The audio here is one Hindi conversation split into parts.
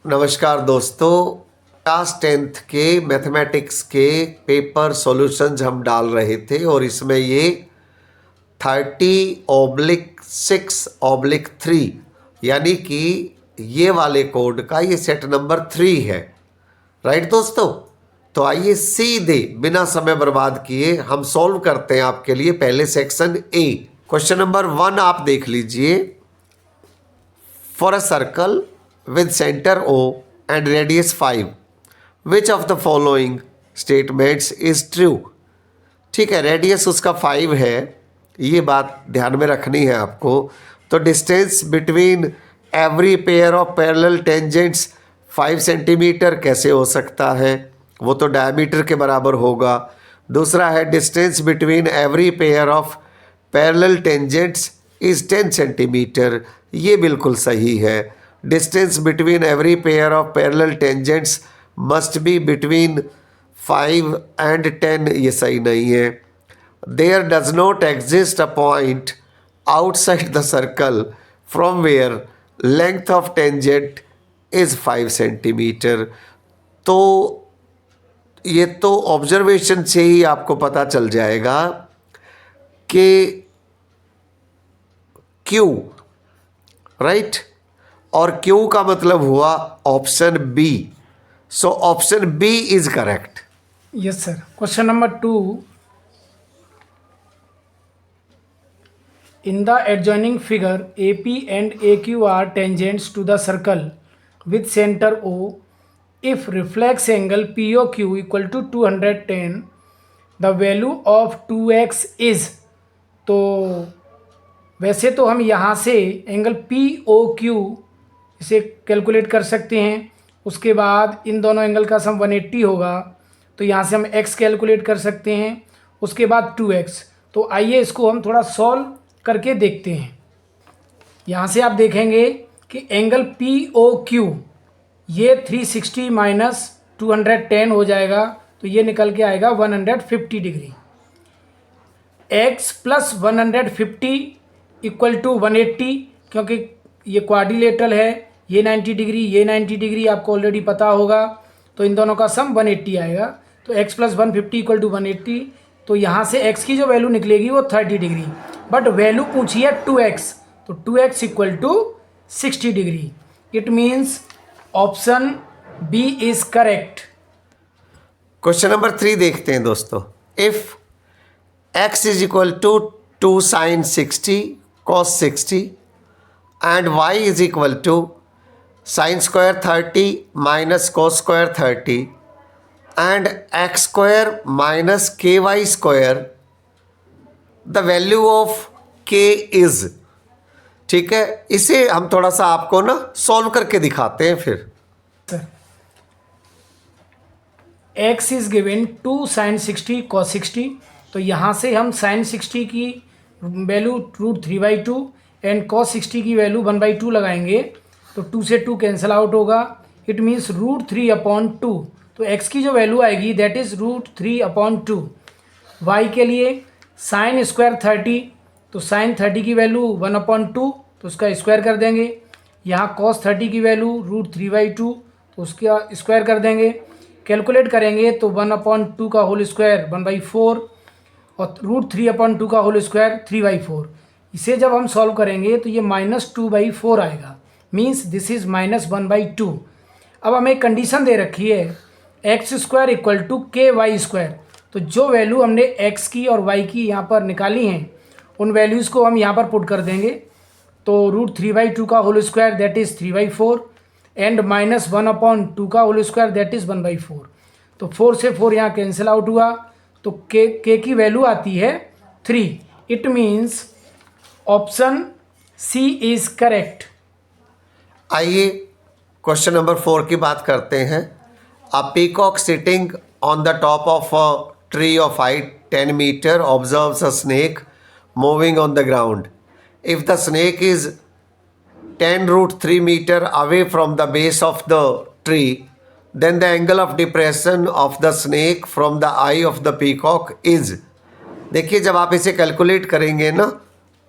नमस्कार दोस्तों, क्लास 10th के मैथमेटिक्स के पेपर सॉल्यूशंस हम डाल रहे थे और इसमें ये 30/6/3 यानी कि ये वाले कोड का ये सेट नंबर 3 है। राइट दोस्तों, तो आइए सीधे बिना समय बर्बाद किए हम सॉल्व करते हैं आपके लिए पहले सेक्शन ए। क्वेश्चन नंबर 1 आप देख लीजिए। For a circle with center O and radius 5, which of the following statements is true? ठीक है, रेडियस उसका 5 है, ये बात ध्यान में रखनी है आपको। तो distance between every pair of parallel tangents 5 centimetre कैसे हो सकता है, वो तो डायमीटर के बराबर होगा। दूसरा है distance between every pair of parallel tangents is 10 centimetre, ये बिल्कुल सही है। Distance between every pair of parallel tangents must be between 5 and 10, ये सही नहीं है। There does not exist a point outside the circle from where length of tangent is 5 centimetre. तो ये तो ऑब्जर्वेशन से ही आपको पता चल जाएगा कि क्यू, राइट, और क्यू का मतलब हुआ option B. So option B is correct. Yes sir. Question number 2, in the adjoining figure AP and AQ are tangents to the circle with center O. If reflex angle POQ equal to 210, the value of 2x is। तो वैसे तो हम यहाँ से एंगल POQ इसे कैलकुलेट कर सकते हैं। उसके बाद इन दोनों एंगल का सम 180 होगा, तो यहाँ से हम x कैलकुलेट कर सकते हैं। उसके बाद 2x। तो आइए इसको हम थोड़ा सॉल्व करके देखते हैं। यहाँ से आप देखेंगे कि एंगल POQ ये 360 माइनस 210 हो जाएगा, तो ये निकल के आएगा 150 degree. x plus 150 equal to 180, क्योंकि ये क्वाड्रिलेटरल है, ये 90 डिग्री, ये 90 डिग्री आपको ऑलरेडी पता होगा, तो इन दोनों का सम 180 आएगा। तो x प्लस 150 इक्वल टू 180, तो यहाँ से x की जो वैल्यू निकलेगी वो 30 डिग्री, बट वैल्यू पूछी है 2x, तो 2x equal to 60 degree. It means option B is correct. Question number 3 देखते हैं दोस्तों। If x is equal to 2 sin 60 cos 60 and y is equal to sin square 30 minus cos square 30 and x square minus ky square, the value of k is। ठीक है, इसे हम थोड़ा सा आपको ना सॉल्व करके दिखाते हैं फिर। x is given 2 sin 60 cos 60, तो यहाँ से हम sin 60 की वैल्यू √3/2 एंड cos 60 की वैल्यू 1/2 लगाएंगे, तो 2 से 2 कैंसिल आउट होगा। It means √3/2। तो x की जो वैल्यू आएगी दैट इज़ √3/2। y के लिए साइन स्क्वायर 30, तो साइन 30 की वैल्यू 1/2, तो उसका स्क्वायर कर देंगे। यहाँ cos 30 की वैल्यू √3/2, तो उसका स्क्वायर कर देंगे। कैलकुलेट करेंगे तो 1/2 का होल स्क्वायर 1/4 और √3/2 का होल स्क्वायर 3/4। इसे जब हम सॉल्व करेंगे तो ये -2/4 आएगा, मीन्स दिस इज -1/2। अब हमें कंडीशन दे रखी है x² इक्वल टू KY²। तो जो वैल्यू हमने x की और y की यहाँ पर निकाली हैं उन वैल्यूज़ को हम यहाँ पर पुट कर देंगे। तो √3/2 का whole square that is 3/4 and -1/2 का होल स्क्वायर दैट इज़ 1/4। तो 4 से 4 यहाँ कैंसिल आउट हुआ, तो k की वैल्यू आती है 3। It means option C is correct. आइए क्वेश्चन नंबर 4 की बात करते हैं। A peacock sitting on the top of a tree of height 10 metre observes a snake moving on the ground. If the snake is 10√3 metre away from the base of the tree, then the angle of depression of the snake from the eye of the peacock is। देखिए जब आप इसे कैलकुलेट करेंगे ना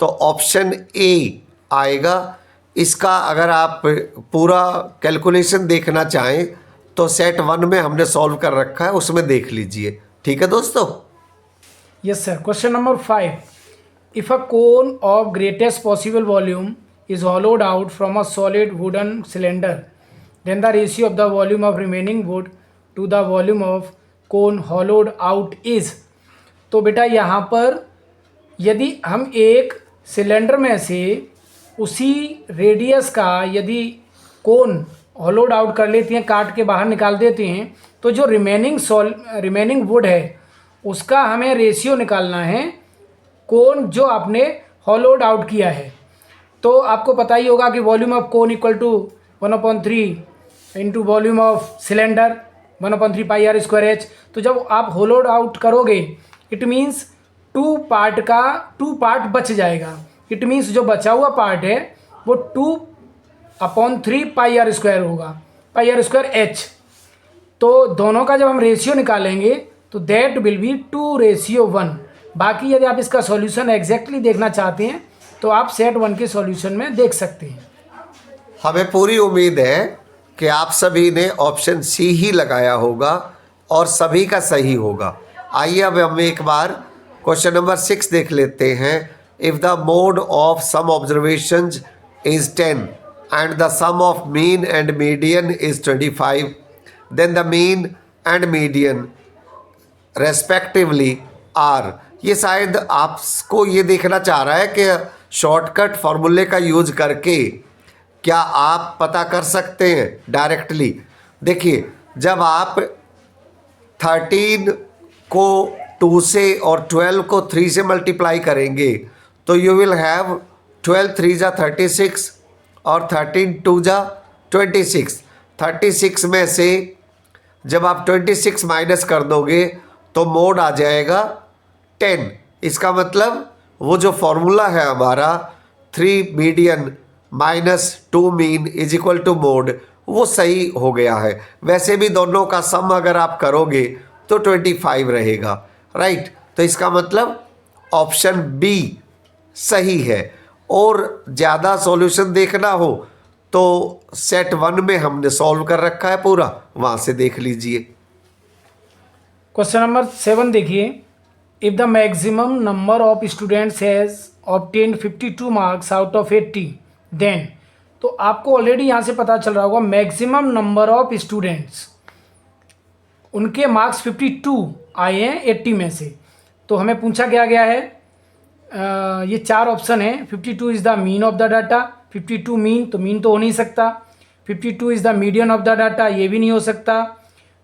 तो ऑप्शन ए आएगा इसका अगर आप पूरा कैलकुलेशन देखना चाहें तो सेट 1 में हमने सॉल्व कर रखा है, उसमें देख लीजिए। ठीक है दोस्तों। Yes, sir. Question number 5. If a cone of greatest possible volume is hollowed out from a solid wooden cylinder, then the ratio of the volume of remaining wood to the volume of cone hollowed out is। तो बेटा यहाँ पर यदि हम एक सिलेंडर में से उसी रेडियस का यदि कोन होलोड आउट कर लेते हैं, काट के बाहर निकाल देते हैं, तो जो रिमेनिंग वुड है उसका हमें रेशियो निकालना है कोन जो आपने होलोड आउट किया है। तो आपको पता ही होगा कि volume of cone equal to 1/3 into volume of cylinder 1/3 pi r square h. तो जब आप होलोड आउट करोगे इट मीन्स 2 पार्ट बच जाएगा। इट मीन्स जो बचा हुआ पार्ट है वो 2/3 पाई आर स्क्वायर होगा, पाई आर स्क्वायर एच। तो दोनों का जब हम रेशियो निकालेंगे तो दैट विल बी 2:1। बाकी यदि आप इसका सॉल्यूशन एग्जैक्टली देखना चाहते हैं तो आप सेट 1 के सॉल्यूशन में देख सकते हैं। हमें पूरी उम्मीद है कि आप सभी ने ऑप्शन सी ही लगाया होगा और सभी का सही होगा। आइए अब हम एक बार क्वेश्चन नंबर 6 देख लेते हैं। If the mode of some observations is 10 and the sum of mean and median is 25, then the mean and median respectively are. ये शायद आपको ये देखना चाह रहा है कि शॉर्टकट फॉर्मूले का यूज करके क्या आप पता कर सकते हैं डायरेक्टली। देखिए, जब आप 13 को 2 से और 12 को 3 से मल्टीप्लाई करेंगे तो यू विल हैव 12 3 जा 36 और 13 2 जा 26। 36 में से जब आप 26 माइनस कर दोगे तो मोड आ जाएगा 10। इसका मतलब वो जो फॉर्मूला है हमारा 3 median minus 2 mean is equal to mode, वो सही हो गया है। वैसे भी दोनों का सम अगर आप करोगे तो 25 रहेगा, राइट। तो इसका मतलब ऑप्शन बी सही है। और ज़्यादा सॉल्यूशन देखना हो तो सेट 1 में हमने सॉल्व कर रखा है पूरा, वहाँ से देख लीजिए। क्वेश्चन नंबर 7 देखिए। If the maximum number of students has obtained 52 marks out of 80, then. तो आपको ऑलरेडी यहाँ से पता चल रहा होगा मैक्सिमम नंबर ऑफ स्टूडेंट्स, उनके मार्क्स 52 आए हैं 80 में से। तो हमें पूछा क्या गया है, ये 4 ऑप्शन है। 52 is the mean of the data, 52 mean, तो मीन तो हो नहीं सकता। 52 is the median of the data, ये भी नहीं हो सकता।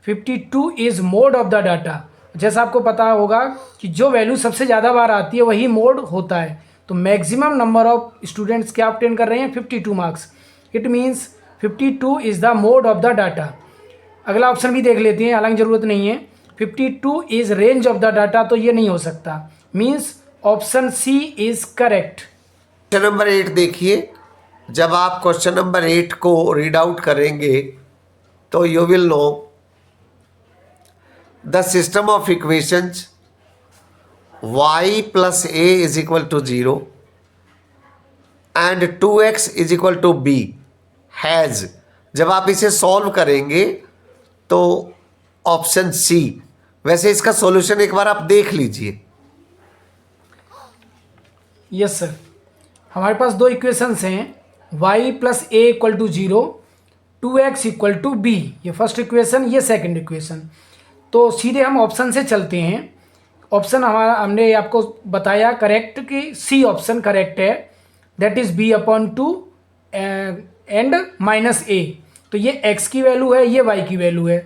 52 is mode of the data. जैसा आपको पता होगा कि जो वैल्यू सबसे ज़्यादा बार आती है वही मोड होता है। तो मैक्सिमम नंबर ऑफ स्टूडेंट्स क्या ऑब्टेन कर रहे हैं, 52 marks. It means 52 is the mode of the data. अगला ऑप्शन भी देख लेते हैं, हालांकि ज़रूरत नहीं है। 52 is range of the data, तो ये नहीं हो सकता। Means option C is correct. Question number 8 देखिए। जब आप क्वेश्चन नंबर 8 को रीड आउट करेंगे तो you will know the system of equations y plus a is equal to 0 and 2x is equal to b has. जब आप इसे सॉल्व करेंगे तो ऑप्शन सी। वैसे इसका सॉल्यूशन एक बार आप देख लीजिए। यस सर, हमारे पास 2 इक्वेशंस हैं, y plus A equal to 0, 2x equal to B. ये फर्स्ट इक्वेशन, ये सेकंड इक्वेशन। तो सीधे हम ऑप्शन से चलते हैं। ऑप्शन हमारा हमने आपको बताया करेक्ट कि सी ऑप्शन करेक्ट है, that is b/2 and minus A. तो ये x की वैल्यू है, ये y की वैल्यू है।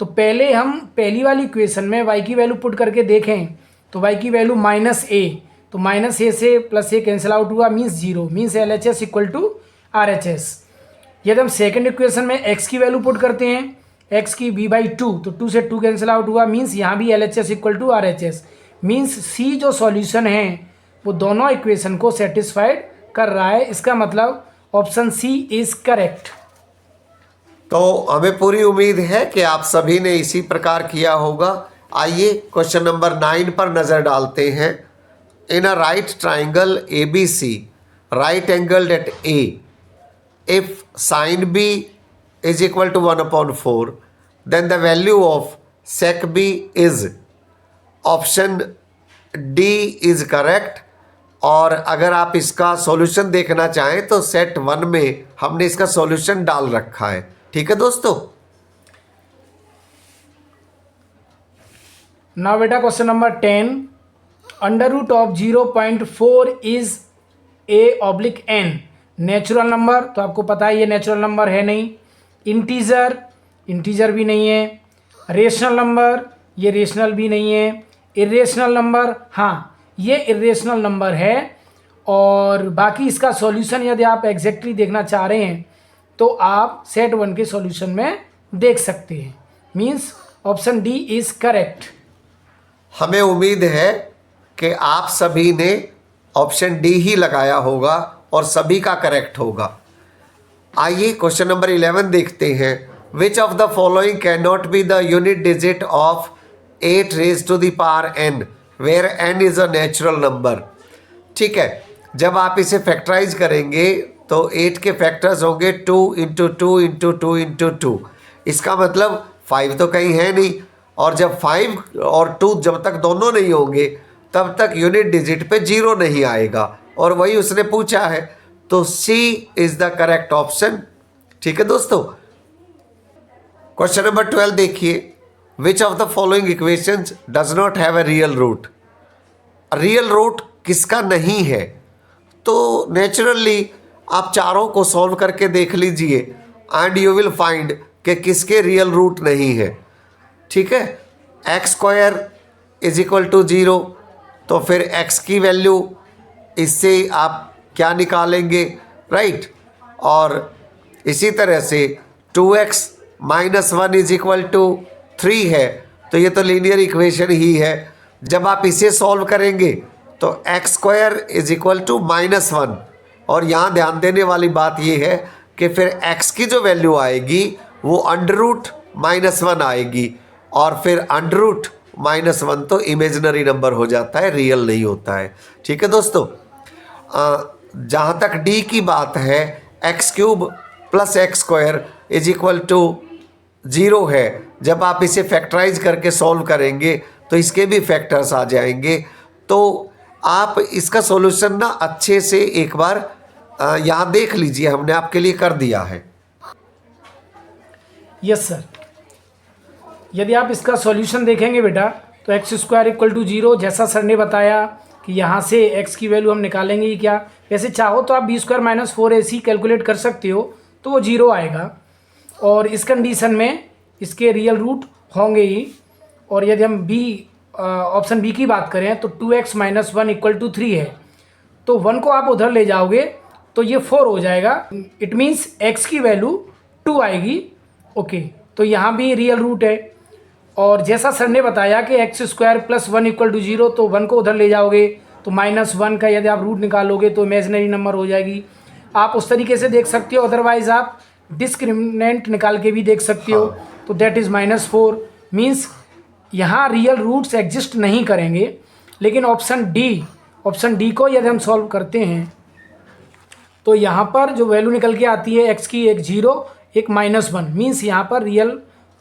तो पहले हम पहली वाली इक्वेशन में y की वैल्यू पुट करके देखें तो y की वैल्यू -a, तो -a से +a कैंसिल आउट हुआ, means 0, means LHS equal to RHS। यदि हम सेकंड इक्वेशन में x की वैल्यू पुट करते हैं, x की b/2, तो 2 से 2 कैंसिल आउट हुआ, मीन्स यहाँ भी LHS equal to RHS। Means C जो सॉल्यूशन है वो दोनों इक्वेशन को सेटिस्फाइड कर रहा है। इसका मतलब ऑप्शन सी इज़ करेक्ट। तो हमें पूरी उम्मीद है कि आप सभी ने इसी प्रकार किया होगा। आइए क्वेश्चन नंबर 9 पर नज़र डालते हैं। In a right triangle ABC, right angled at A, if sin b is equal to 1/4, then the value of sec b is option D is correct. और अगर आप इसका सॉल्यूशन देखना चाहें तो सेट 1 में हमने इसका सॉल्यूशन डाल रखा है। ठीक है दोस्तों। नाउ बेटा question number 10, under root of 0.4 is a/n natural number, तो आपको पता है ये नेचुरल नंबर है नहीं। इंटीजर भी नहीं है। रेशनल नंबर, ये रेशनल भी नहीं है। इरेशनल नंबर, हाँ ये इरेशनल नंबर है। और बाकी इसका सॉल्यूशन यदि आप एग्जैक्टली देखना चाह रहे हैं तो आप सेट 1 के सॉल्यूशन में देख सकते हैं। Means option D is correct. हमें उम्मीद है कि आप सभी ने ऑप्शन डी ही लगाया होगा और सभी का करेक्ट होगा। आइए क्वेश्चन नंबर 11 देखते हैं। विच of the following can not be the unit digit of 8 raised to the power n where n is a natural number। ठीक है, जब आप इसे फैक्टराइज करेंगे तो 8 के फैक्टर्स होंगे 2 × 2 × 2 × 2। इसका मतलब 5 तो कहीं है नहीं, और जब 5 और 2 जब तक दोनों नहीं होंगे तब तक यूनिट डिजिट पे 0 नहीं आएगा, और वही उसने पूछा है। तो C is the correct option. ठीक है दोस्तों। क्वेश्चन नंबर 12 देखिए। Which of the following equations does not have a real root. Real root किसका नहीं है? तो नेचुरली आप चारों को सॉल्व करके देख लीजिए एंड यू विल फाइंड कि किसके रियल रूट नहीं है। ठीक है, x² इज इक्वल टू 0, तो फिर x की वैल्यू इससे आप क्या निकालेंगे, राइट। और इसी तरह से 2x - 1 इज इक्वल टू 3 है, तो ये तो लीनियर इक्वेशन ही है। जब आप इसे सॉल्व करेंगे तो x² इज इक्वल टू -1, और यहाँ ध्यान देने वाली बात ये है कि फिर x की जो वैल्यू आएगी वो √-1 आएगी, और फिर √-1 तो इमेजिनरी नंबर हो जाता है, रियल नहीं होता है। ठीक है दोस्तों। जहाँ तक d की बात है, x³ + x² is equal to 0 है। जब आप इसे फैक्टराइज करके सॉल्व करेंगे तो इसके भी फैक्टर्स आ जाएंगे। तो आप इसका सॉल्यूशन ना अच्छे से एक बार यहाँ देख लीजिए, हमने आपके लिए कर दिया है। Yes sir. यदि आप इसका सॉल्यूशन देखेंगे बेटा तो x² = 0, जैसा सर ने बताया कि यहाँ से x की वैल्यू हम निकालेंगे ही क्या। वैसे चाहो तो आप b² - 4ac कैलकुलेट कर सकते हो, तो वो 0 आएगा। और इस कंडीशन में इसके रियल रूट होंगे ही। और यदि हम ऑप्शन बी की बात करें तो 2x - 1 = 3 है, तो 1 को आप उधर ले जाओगे तो ये 4 हो जाएगा। इट मीन्स x की वैल्यू 2 आएगी। ओके, तो यहाँ भी रियल रूट है। और जैसा सर ने बताया कि x² + 1 = 0, तो 1 को उधर ले जाओगे तो -1 का यदि आप रूट निकालोगे तो इमेजिनरी नंबर हो जाएगी। आप उस तरीके से देख सकते हो, अदरवाइज आप डिस्क्रिमिनेंट निकाल के भी देख सकते हो। तो दैट इज़ -4। मीन्स यहाँ रियल रूट्स एग्जिस्ट नहीं करेंगे। लेकिन ऑप्शन डी को यदि हम सॉल्व करते हैं तो यहाँ पर जो वैल्यू निकल के आती है x की, एक 0 एक -1, मीन्स यहाँ पर रियल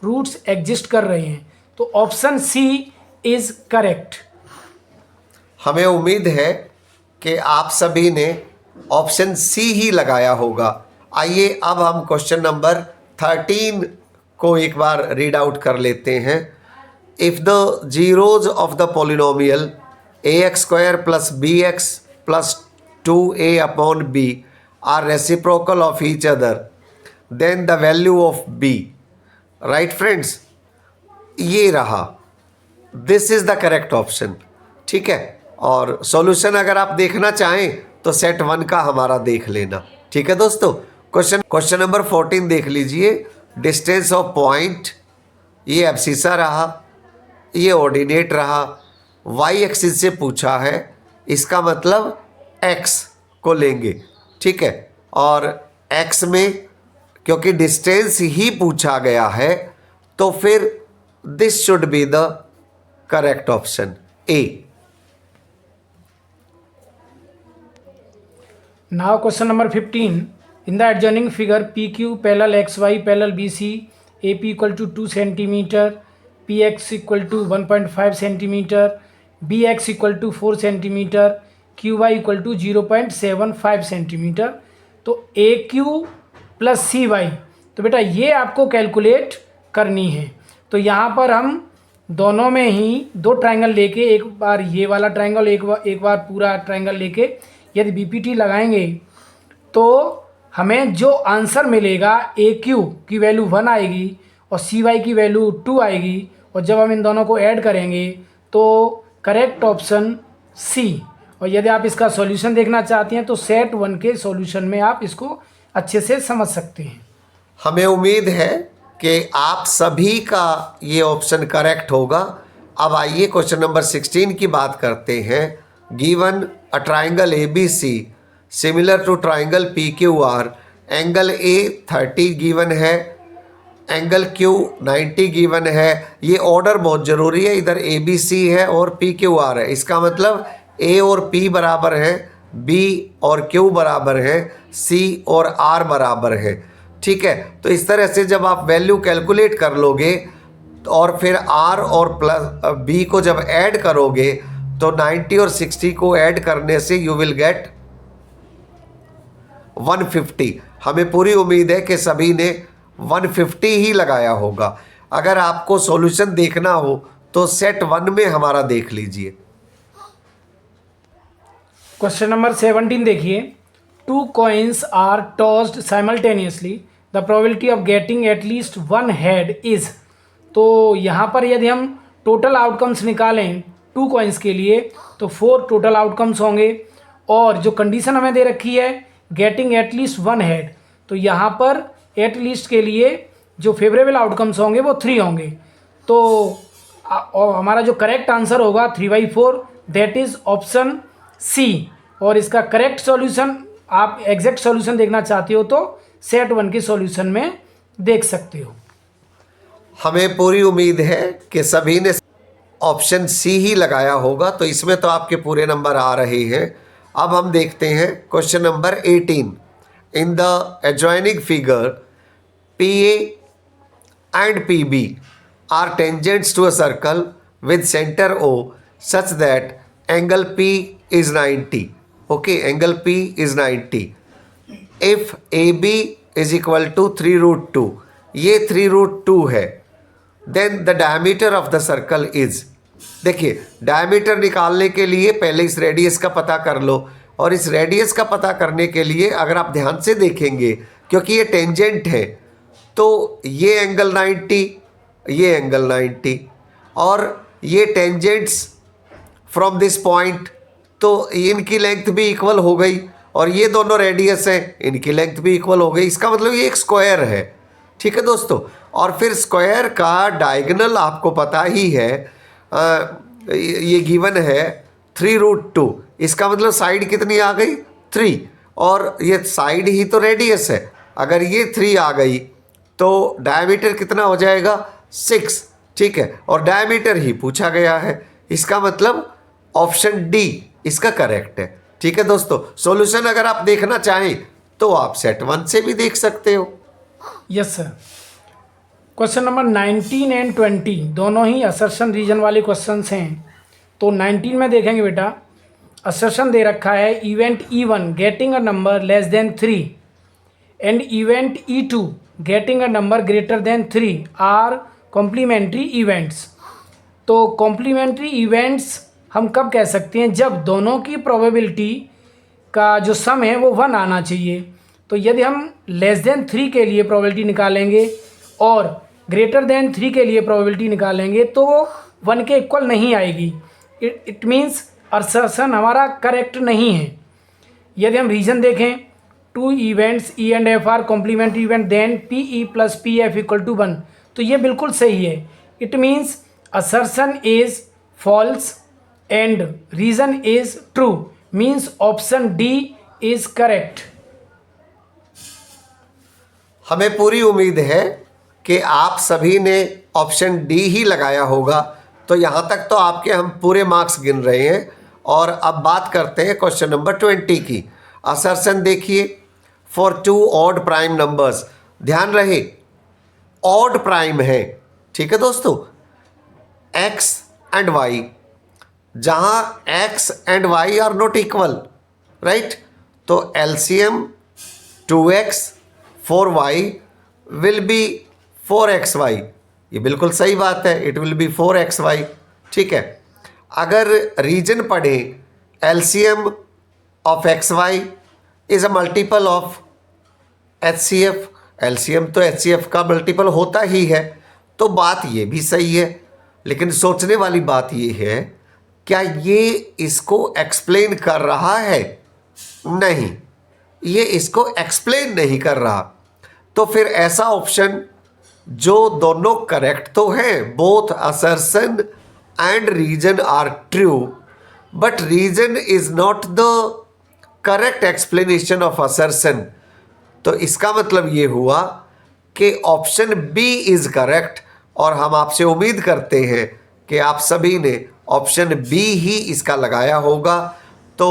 रूट्स एग्जिस्ट कर रहे हैं। तो ऑप्शन सी इज़ करेक्ट। हमें उम्मीद है कि आप सभी ने ऑप्शन सी ही लगाया होगा। आइए अब हम क्वेश्चन नंबर 13 को एक बार रीड आउट कर लेते हैं। If the zeros of the polynomial ax² + bx + 2a/b are reciprocal of each other, then the value of b। Right friends, ये रहा, this is the correct option. ठीक है, और सॉल्यूशन अगर आप देखना चाहें तो सेट 1 का हमारा देख लेना। ठीक है दोस्तों। क्वेश्चन नंबर 14 देख लीजिए। डिस्टेंस ऑफ पॉइंट, ये एब्सिसा रहा, ये ऑर्डिनेट रहा, वाई एक्सिस से पूछा है, इसका मतलब x को लेंगे। ठीक है, और x में क्योंकि डिस्टेंस ही पूछा गया है तो फिर this should be the correct option A. Now question number 15, In the adjoining figure, PQ parallel XY parallel BC, AP equal to 2 centimeter, PX equal to 1.5 centimeter, BX equal to 4 centimeter, QY equal to 0.75 centimeter। तो AQ प्लस CY, तो बेटा ये आपको कैलकुलेट करनी है। तो यहाँ पर हम दोनों में ही दो ट्रायंगल लेके, एक बार ये वाला ट्रायंगल, एक बार पूरा ट्रायंगल लेके यदि BPT लगाएंगे तो हमें जो आंसर मिलेगा AQ की वैल्यू 1 आएगी और CY की वैल्यू 2 आएगी, और जब हम इन दोनों को ऐड करेंगे तो करेक्ट ऑप्शन C। और यदि आप इसका सॉल्यूशन देखना चाहते हैं तो सेट 1 के सॉल्यूशन में आप इसको अच्छे से समझ सकते हैं। हमें उम्मीद है कि आप सभी का ये ऑप्शन करेक्ट होगा। अब आइए क्वेश्चन नंबर 16 की बात करते हैं। Given a triangle ABC similar to triangle PQR, angle A 30 given है, एंगल Q 90 गिवन है। ये ऑर्डर बहुत ज़रूरी है, इधर ABC है और PQR है। इसका मतलब A और P बराबर है, B और Q बराबर है, C और R बराबर है। ठीक है, तो इस तरह से जब आप वैल्यू कैलकुलेट कर लोगे और फिर R और प्लस B को जब ऐड करोगे तो 90 और 60 को ऐड करने से यू विल गेट 150। हमें पूरी उम्मीद है कि सभी ने 150 ही लगाया होगा। अगर आपको सॉल्यूशन देखना हो तो सेट 1 में हमारा देख लीजिए। क्वेश्चन नंबर 17 देखिए। 2 coins are tossed simultaneously, the probability of getting at least one head is। तो यहाँ पर यदि हम टोटल आउटकम्स निकालें 2 coins के लिए तो 4 टोटल आउटकम्स होंगे, और जो कंडीशन हमें दे रखी है गेटिंग एट लीस्ट 1 हेड, तो यहाँ पर एट लीस्ट के लिए जो फेवरेबल आउटकम्स होंगे वो 3 होंगे। तो और हमारा जो करेक्ट आंसर होगा 3/4, दैट इज़ ऑप्शन C। और इसका करेक्ट सॉल्यूशन, आप एग्जैक्ट सॉल्यूशन देखना चाहते हो तो सेट 1 के सॉल्यूशन में देख सकते हो। हमें पूरी उम्मीद है कि सभी ने ऑप्शन C ही लगाया होगा, तो इसमें तो आपके पूरे नंबर आ रहे हैं। अब हम देखते हैं question number 18। In the adjoining figure PA and PB are tangents to a circle with centre O such that angle P is 90। Okay, angle P is 90 if AB is equal to 3√2। ये 3√2 है। Then the diameter of the circle is. देखिए, डायमीटर निकालने के लिए पहले इस रेडियस का पता कर लो, और इस रेडियस का पता करने के लिए अगर आप ध्यान से देखेंगे, क्योंकि ये टेंजेंट है, तो ये एंगल 90, ये एंगल 90, और ये टेंजेंट्स फ्रॉम दिस पॉइंट, तो इनकी लेंथ भी इक्वल हो गई, और ये दोनों रेडियस हैं, इनकी लेंथ भी इक्वल हो गई। इसका मतलब ये एक स्क्वायर है। ठीक है दोस्तों, और फिर स्क्वायर का डायगोनल आपको पता ही है, ये गिवन है 3√2। इसका मतलब साइड कितनी आ गई? 3, और ये साइड ही तो रेडियस है। अगर ये 3 आ गई तो डायमीटर कितना हो जाएगा? 6। ठीक है, और डायमीटर ही पूछा गया है। इसका मतलब ऑप्शन D इसका करेक्ट है। ठीक है दोस्तों, सॉल्यूशन अगर आप देखना चाहें तो आप सेट 1 से भी देख सकते हो। Yes sir. Question number 19 and 20 दोनों ही असर्शन रीजन वाले क्वेश्चंस हैं। तो 19 में देखेंगे बेटा, असर्शन दे रखा है event E1 getting a number less than 3 and event E2 getting a number greater than 3 are complementary events. तो कॉम्प्लीमेंट्री इवेंट्स हम कब कह सकते हैं? जब दोनों की प्रोबेबिलिटी का जो सम है वो 1 आना चाहिए। तो यदि हम लेस देन 3 के लिए प्रोबेबिलिटी निकालेंगे और ग्रेटर देन 3 के लिए प्रोबेबिलिटी निकालेंगे तो 1 के इक्वल नहीं आएगी। इट मीन्स असर्शन हमारा करेक्ट नहीं है। यदि हम रीजन देखें, 2 events E and F are complementary event then PE plus PF equal to 1, तो ये बिल्कुल सही है। It means assertion is false and reason is true, means option D is correct. हमें पूरी उम्मीद है कि आप सभी ने ऑप्शन D ही लगाया होगा। तो यहाँ तक तो आपके हम पूरे मार्क्स गिन रहे हैं। और अब बात करते हैं क्वेश्चन नंबर 20 की। असर्शन देखिए, फॉर 2 ऑड प्राइम नंबर्स। ध्यान रहे ऑड प्राइम है, ठीक है दोस्तों, x एंड y, जहां x and y are not equal, right. तो LCM 2x 4y will be 4xy, ये बिल्कुल सही बात है, इट विल बी 4xy, ठीक है। अगर रीजन पढ़े LCM of xy is a multiple of HCF, LCM तो HCF का मल्टीपल होता ही है, तो बात ये भी सही है। लेकिन सोचने वाली बात ये है, क्या ये इसको एक्सप्लेन कर रहा है? नहीं, ये इसको एक्सप्लेन नहीं कर रहा। तो फिर ऐसा ऑप्शन जो दोनों करेक्ट तो हैं, both assertion and reason are true, but reason is not the correct explanation of assertion. तो इसका मतलब ये हुआ कि ऑप्शन बी इज करेक्ट, और हम आपसे उम्मीद करते हैं कि आप सभी ने ऑप्शन बी ही इसका लगाया होगा। तो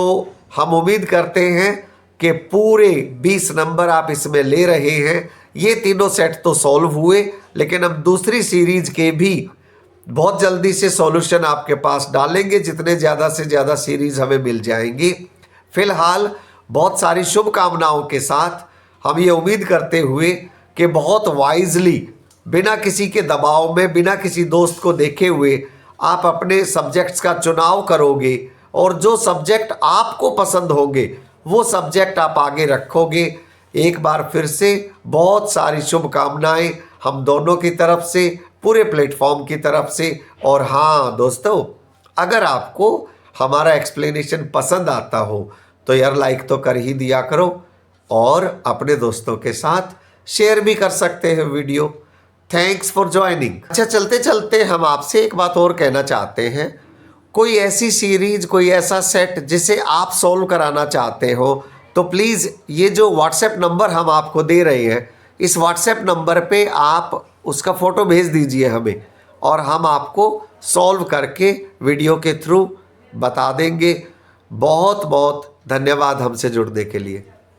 हम उम्मीद करते हैं कि पूरे 20 नंबर आप इसमें ले रहे हैं। ये तीनों सेट तो सॉल्व हुए, लेकिन हम दूसरी सीरीज के भी बहुत जल्दी से सॉल्यूशन आपके पास डालेंगे, जितने ज़्यादा से ज़्यादा सीरीज हमें मिल जाएंगी। फिलहाल बहुत सारी शुभकामनाओं के साथ हम ये उम्मीद करते हुए कि बहुत वाइजली, बिना किसी के दबाव में, बिना किसी दोस्त को देखे हुए आप अपने सब्जेक्ट्स का चुनाव करोगे, और जो सब्जेक्ट आपको पसंद होंगे वो सब्जेक्ट आप आगे रखोगे। एक बार फिर से बहुत सारी शुभकामनाएं हम दोनों की तरफ से, पूरे प्लेटफॉर्म की तरफ से। और हाँ दोस्तों, अगर आपको हमारा एक्सप्लेनेशन पसंद आता हो तो यार लाइक तो कर ही दिया करो, और अपने दोस्तों के साथ शेयर भी कर सकते हैं वीडियो। Thanks for joining. अच्छा, चलते चलते हम आपसे एक बात और कहना चाहते हैं। कोई ऐसी सीरीज, कोई ऐसा सेट जिसे आप सॉल्व कराना चाहते हो, तो प्लीज़ ये जो व्हाट्सएप नंबर हम आपको दे रहे हैं, इस व्हाट्सएप नंबर पे आप उसका फ़ोटो भेज दीजिए हमें, और हम आपको सॉल्व करके वीडियो के थ्रू बता देंगे। बहुत बहुत धन्यवाद हमसे जुड़ने के लिए।